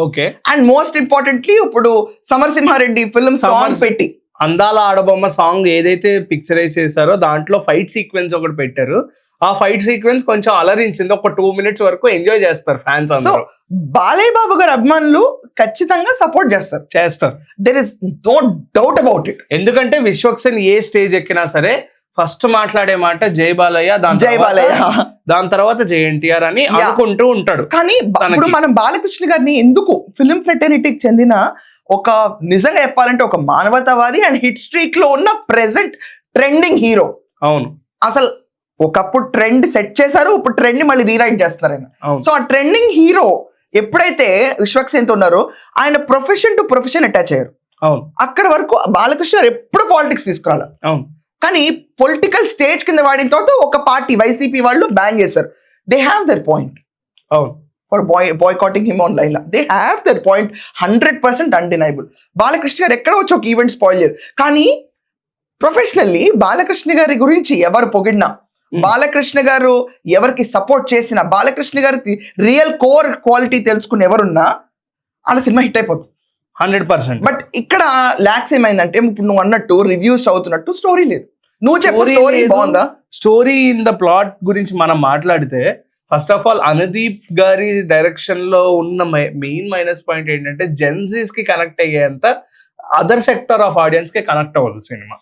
Okay. And most importantly ఇప్పుడు Samarasimha Reddy film song పెట్టి అందాల ఆడబొమ్మ సాంగ్ ఏదైతే పిక్చరైజ్ చేశారో దాంట్లో ఫైట్ సీక్వెన్స్ ఒకటి పెట్టారు. ఆ ఫైట్ సీక్వెన్స్ కొంచెం అలరించింది. ఒక 2 minutes వరకు ఎంజాయ్ చేస్తారు ఫ్యాన్స్ సో అందరూ. బాలయ్య బాబు గారి అభిమానులు ఖచ్చితంగా సపోర్ట్ చేస్తారు. There is no doubt about it. ఎందుకంటే విశ్వక్సేన్ ఏ స్టేజ్ ఎక్కినా సరే ఫస్ట్ మాట్లాడే మాట జై బాలయ్య, దాని తర్వాత జై ఎన్టీఆర్ అని అనుకుంటూ ఉంటాడు. కానీ ఇప్పుడు మనం బాలకృష్ణ గారిని ఎందుకు ఫిల్మ్ ఫ్రెటర్నిటీకి చెందిన ఒక నిజంగా చెప్పాలంటే ఒక మానవతావాది అండ్ హిట్ స్ట్రీక్ లో ఉన్న ప్రెసెంట్ ట్రెండింగ్ హీరో. అవును. అసలు ఒకప్పుడు ట్రెండ్ సెట్ చేశారు, ఇప్పుడు ట్రెండ్ ని మళ్ళీ రీరైట్ చేస్తారు ఆయన. సో ఆ ట్రెండింగ్ హీరో ఎప్పుడైతే విశ్వక్సేన్ తో ఉన్నారో ఆయన ప్రొఫెషన్ టు ప్రొఫెషన్ అటాచ్ అయ్యారు. అవును. అక్కడ వరకు బాలకృష్ణ గారు ఎప్పుడు పాలిటిక్స్ తీసుకురాలి. అవును. కానీ పొలిటికల్ స్టేజ్ కింద వాడిన తర్వాత ఒక పార్టీ వైసీపీ వాళ్ళు బ్యాన్ చేశారు. They have their point. అవును. For boycotting him on Laila, they have their point 100% undeniable. Balakrishna గారు ఎక్కడ వచ్చి ఒక ఈవెంట్ స్పాయిల్ చేయరు. కానీ ప్రొఫెషనల్లీ బాలకృష్ణ గారి గురించి ఎవరు పొగిడినా, బాలకృష్ణ గారు ఎవరికి సపోర్ట్ చేసినా, బాలకృష్ణ గారికి రియల్ కోర్ క్వాలిటీ తెలుసుకుని ఎవరున్నా వాళ్ళ సినిమా హిట్ అయిపోతుంది 100%. బట్ ఇక్కడ ల్యాక్స్ ఏమైందంటే ఇప్పుడు నువ్వు అన్నట్టు రివ్యూస్ అవుతున్నట్టు స్టోరీ లేదు. నువ్వు చెప్పు స్టోరీ బాగుందా? స్టోరీ ఇన్ ద ప్లాట్ గురించి మనం మాట్లాడితే ఫస్ట్ ఆఫ్ ఆల్ అనుదీప్ గారి డైరెక్షన్ లో ఉన్న మెయిన్ మైనస్ పాయింట్ ఏంటంటే జెన్జీస్ కి కనెక్ట్ అయ్యేంత అదర్ సెక్టర్ ఆఫ్ ఆడియన్స్ కి కనెక్ట్ అవ్వదు సినిమా.